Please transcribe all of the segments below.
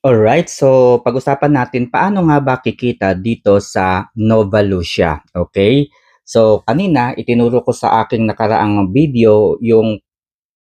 Alright, so pag-usapan natin paano nga ba kikita dito sa Nova Lucia, okay? So kanina itinuro ko sa aking nakaraang video yung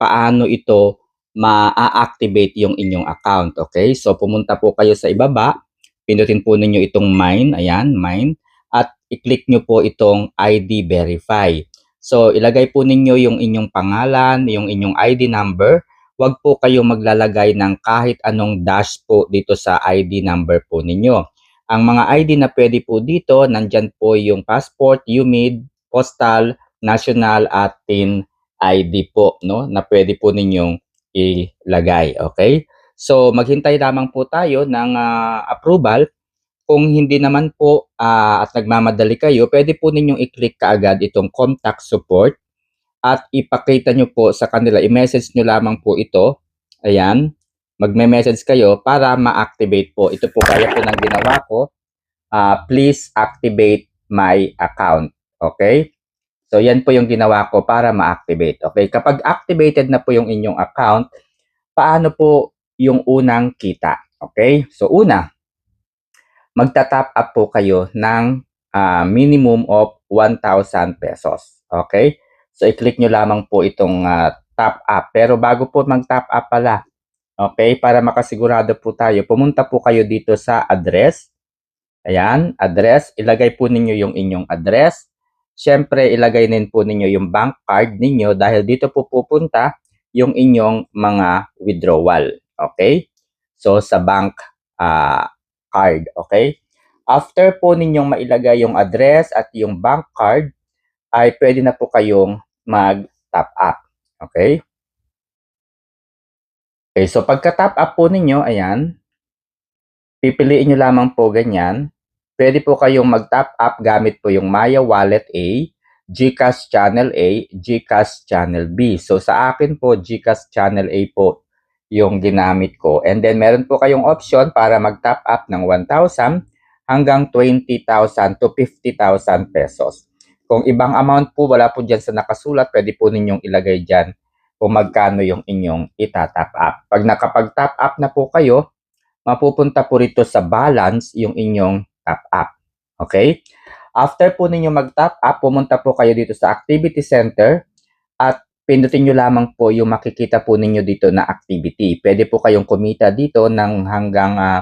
paano ito ma-activate yung inyong account, okay? So pumunta po kayo sa ibaba, pindutin po ninyo itong mine, ayan, mine, at i-click nyo po itong ID Verify. So ilagay po ninyo yung inyong pangalan, yung inyong ID number. Huwag po kayo maglalagay ng kahit anong dash po dito sa ID number po ninyo. Ang mga ID na pwede po dito, nandyan po yung passport, UMID, postal, national at TIN ID po, no, na pwede po ninyong ilagay, okay? So maghintay lamang po tayo ng approval. Kung hindi naman po at nagmamadali kayo, pwede po ninyong i-click kaagad itong contact support at ipakita nyo po sa kanila, i-message nyo lamang po ito. Ayan, magme-message kayo para ma-activate po. Ito po kaya po ng ginawa ko, please activate my account. Okay? So yan po yung ginawa ko para ma-activate. Okay? Kapag activated na po yung inyong account, paano po yung unang kita? Okay? So una, magta-top up po kayo ng minimum of 1,000 pesos. Okay? So, i-click nyo lamang po itong top up. Pero bago po mag-top up pala, okay, para makasigurado po tayo, pumunta po kayo dito sa address. Ayan, address. Ilagay po ninyo yung inyong address. Siyempre, ilagay din po ninyo yung bank card ninyo dahil dito po pupunta yung inyong mga withdrawal. Okay? So, sa bank card. Okay? After po ninyong mailagay yung address at yung bank card, ay pwede na po kayong mag-top up. Okay? Okay, so pagka-top up po ninyo, ayan, pipiliin nyo lamang po ganyan. Pwede po kayong mag-top up gamit po yung Maya Wallet A, GCash Channel A, GCash Channel B. So sa akin po, GCash Channel A po yung ginamit ko. And then meron po kayong option para mag-top up ng 1,000 hanggang 20,000 to 50,000 pesos. Kung ibang amount po, wala po dyan sa nakasulat, pwede po ninyong ilagay dyan kung magkano yung inyong itatop up. Pag nakapag-top up na po kayo, mapupunta po rito sa balance yung inyong top up. Okay? After po ninyo mag-top up, pumunta po kayo dito sa Activity Center at pindutin nyo lamang po yung makikita po ninyo dito na activity. Pwede po kayong kumita dito ng hanggang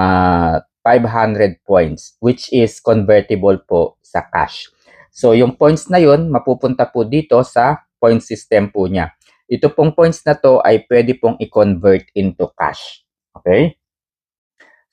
500 points, which is convertible po sa cash. So, yung points na yun, mapupunta po dito sa point system po niya. Ito pong points na to ay pwede pong i-convert into cash. Okay?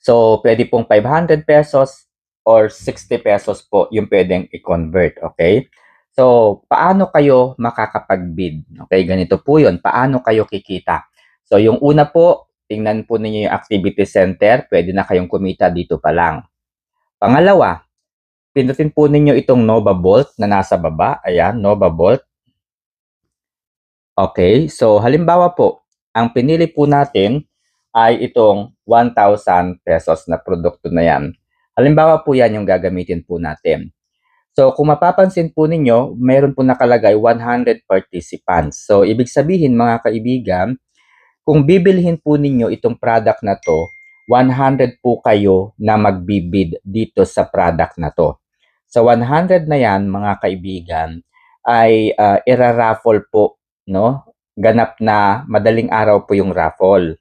So, pwede pong 500 pesos or 60 pesos po yung pwedeng i-convert. Okay? So, paano kayo makakapag-bid? Okay, ganito po yun. Paano kayo kikita? So, yung una po, tingnan po ninyo yung activity center. Pwede na kayong kumita dito pa lang. Pangalawa, pindutin po ninyo itong Nova Bolt na nasa baba. Ayan, Nova Bolt. Okay, so halimbawa po, ang pinili po natin ay itong 1,000 pesos na produkto na yan. Halimbawa po yan yung gagamitin po natin. So kung mapapansin po ninyo, meron po nakalagay 100 participants. So ibig sabihin mga kaibigan, kung bibilhin po ninyo itong product na to, 100 po kayo na magbibid dito sa product na to. Sa 100 na yan mga kaibigan, ay ira-raffle po, no? Ganap na madaling araw po yung raffle.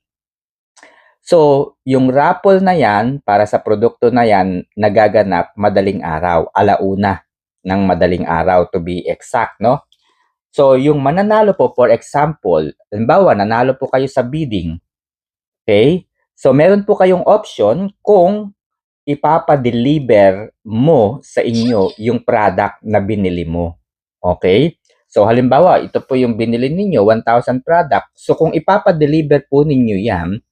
So, yung raffle na yan, para sa produkto na yan, nagaganap madaling araw, alauna ng madaling araw to be exact, no? So, yung mananalo po, for example, halimbawa, nanalo po kayo sa bidding, okay? So, meron po kayong option kung ipapa-deliver mo sa inyo yung product na binili mo. Okay? So, halimbawa, ito po yung binili ninyo, 1,000 product. So, kung ipapa-deliver po ninyo yan,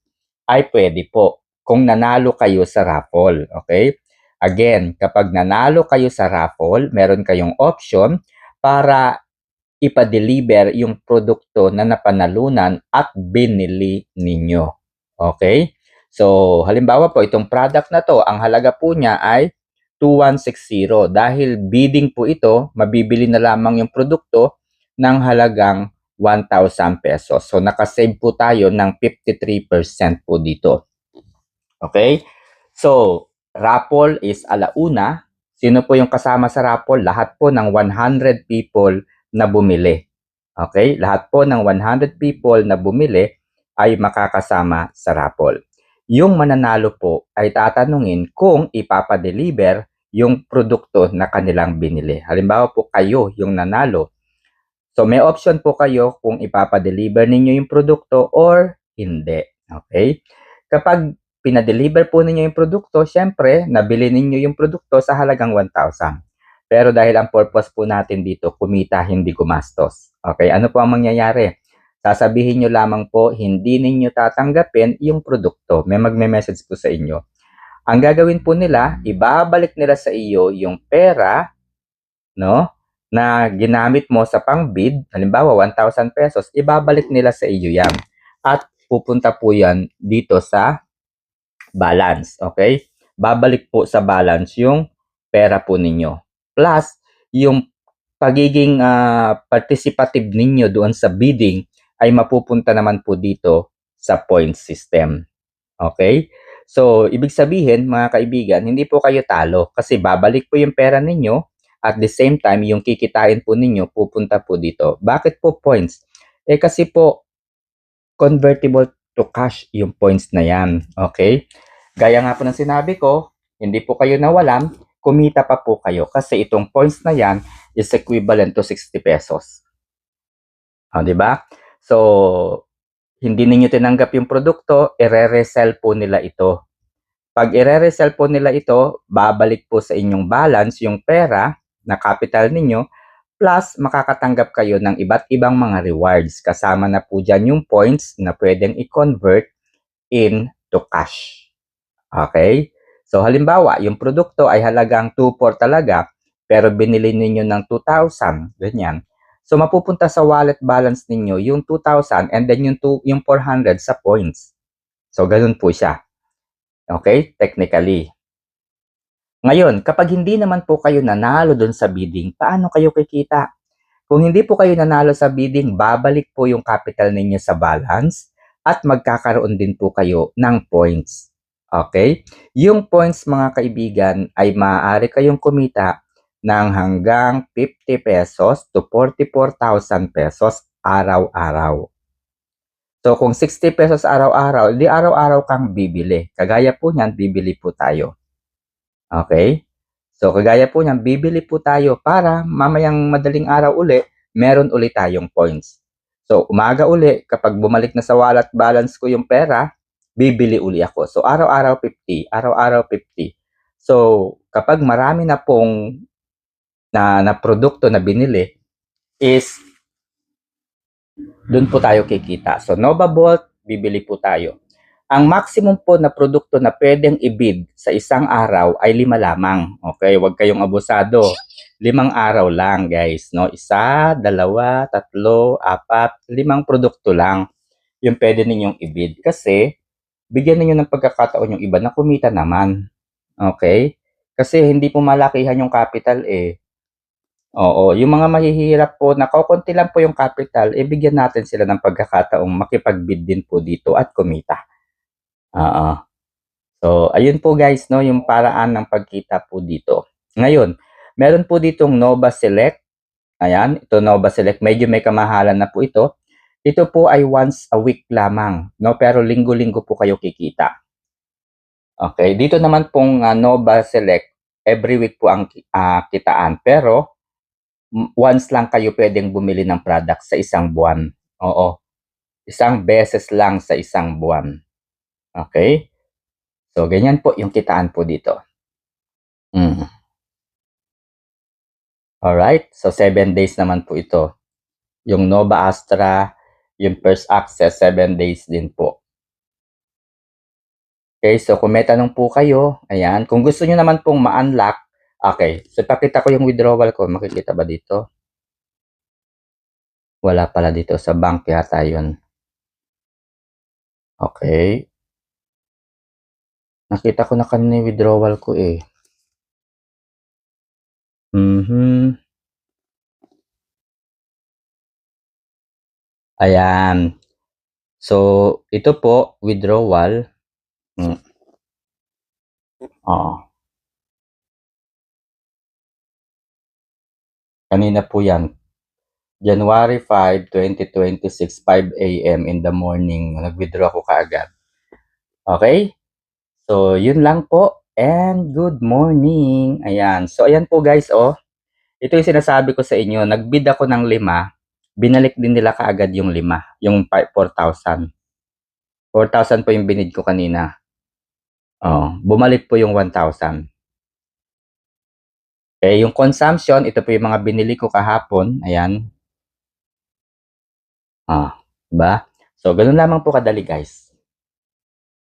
ay pwede po kung nanalo kayo sa raffle. Okay? Again, kapag nanalo kayo sa raffle, meron kayong option para ipa-deliver yung produkto na napanalunan at binili ninyo. Okay? So, halimbawa po, itong product na to, ang halaga po niya ay 2,160. Dahil bidding po ito, mabibili na lamang yung produkto ng halagang 1,000 pesos. So, nakasave po tayo ng 53% po dito. Okay? So, raffle is alauna. Sino po yung kasama sa raffle? Lahat po ng 100 people na bumili. Okay? Lahat po ng 100 people na bumili ay makakasama sa raffle. Yung mananalo po ay tatanungin kung ipapadeliver yung produkto na kanilang binili. Halimbawa po kayo yung nanalo. So may option po kayo kung ipapadeliver ninyo yung produkto or hindi. Okay? Kapag pinadeliver po ninyo yung produkto, syempre, nabili ninyo yung produkto sa halagang 1,000. Pero dahil ang purpose po natin dito, kumita, hindi gumastos. Okay? Ano po ang mangyayari? Sasabihin nyo lamang po, hindi ninyo tatanggapin yung produkto. May magme-message po sa inyo. Ang gagawin po nila, ibabalik nila sa iyo yung pera, no, na ginamit mo sa pang-bid, halimbawa 1,000 pesos, ibabalik nila sa iyo yan. At pupunta po yan dito sa balance, okay? Babalik po sa balance yung pera po ninyo. Plus, yung pagiging participative ninyo doon sa bidding ay mapupunta naman po dito sa point system. Okay? So, ibig sabihin, mga kaibigan, hindi po kayo talo kasi babalik po yung pera ninyo at the same time, yung kikitain po ninyo pupunta po dito. Bakit po points? Eh kasi po, convertible to cash yung points na yan. Okay? Gaya nga po ng sinabi ko, hindi po kayo nawalan, kumita pa po kayo kasi itong points na yan is equivalent to 60 pesos. Di ba? So, hindi ninyo tinanggap yung produkto, i-resell po nila ito. Pag i-resell po nila ito, babalik po sa inyong balance yung pera na capital ninyo, plus makakatanggap kayo ng iba't ibang mga rewards. Kasama na po dyan yung points na pwedeng i-convert into cash. Okay? So halimbawa, yung produkto ay halagang 2,400 talaga, pero binili ninyo ng 2,000, ganyan. So mapupunta sa wallet balance ninyo yung 2,000 and then yung 400 sa points. So ganun po siya. Okay? Technically. Ngayon, kapag hindi naman po kayo nanalo doon sa bidding, paano kayo kikita? Kung hindi po kayo nanalo sa bidding, babalik po yung capital ninyo sa balance at magkakaroon din po kayo ng points. Okay? Yung points, mga kaibigan, ay maaari kayong kumita ng hanggang 50 pesos to 44,000 pesos araw-araw. So, kung 60 pesos araw-araw, di araw-araw kang bibili. Kagaya po niyan, bibili po tayo. Okay? So, kagaya po niyan, bibili po tayo para mamayang madaling araw uli, meron uli tayong points. So, umaga uli, kapag bumalik na sa wallet balance ko yung pera, bibili uli ako. So, araw-araw 50, araw-araw 50. So, kapag marami na pong na produkto na binili, is doon po tayo kikita. So, Nova Bolt, bibili po tayo. Ang maximum po na produkto na pwedeng i-bid sa isang araw ay 5 lamang. Okay, huwag kayong abusado. 5 araw lang, guys, no? 1, 2, 3, 4, 5 produkto lang yung pwede ninyong i-bid. Kasi, bigyan niyo ng pagkakataon yung iba na kumita naman. Okay? Kasi hindi po malakihan yung capital eh. Oo, yung mga mahihirap po na kokonti lang po yung capital, bigyan natin sila ng pagkakataong makipag-bid din po dito at kumita. Oo. So, ayun po guys, no, yung paraan ng pagkita po dito. Ngayon, meron po ditong Nova Select. Ayan, ito Nova Select. Medyo may kamahalan na po ito. Ito po ay once a week lamang, no? Pero linggo-linggo po kayo kikita. Okay, dito naman pong Nova Select, every week po ang kitaan. Pero, once lang kayo pwedeng bumili ng product sa isang buwan. Oo, isang beses lang sa isang buwan. Okay? So, ganyan po yung kitaan po dito. Alright, so 7 days naman po ito. Yung Nova Astra, yung First Access, 7 days din po. Okay, so kung may tanong po kayo, ayan, kung gusto nyo naman pong ma-unlock, okay, so pakita ko yung withdrawal ko, makikita ba dito? Wala pala dito, sa bank yata yun. Okay. Nakita ko na kanina yung withdrawal ko eh. Ayan. So, ito po, withdrawal. Oo. Kanina po yan. January 5, 2026, 5 a.m. in the morning. Nag-withdraw ko kaagad. Okay? So, yun lang po. And good morning. Ayan. So, ayan po guys, oh. Ito yung sinasabi ko sa inyo. Nagbid ako ng 5. Binalik din nila kaagad yung 5. Yung 4,000. 4,000 po yung binid ko kanina. Oh, bumalik po yung 1,000. Okay, yung consumption, ito po yung mga binili ko kahapon. Ayan. Ah, diba? So, ganun lamang po kadali guys.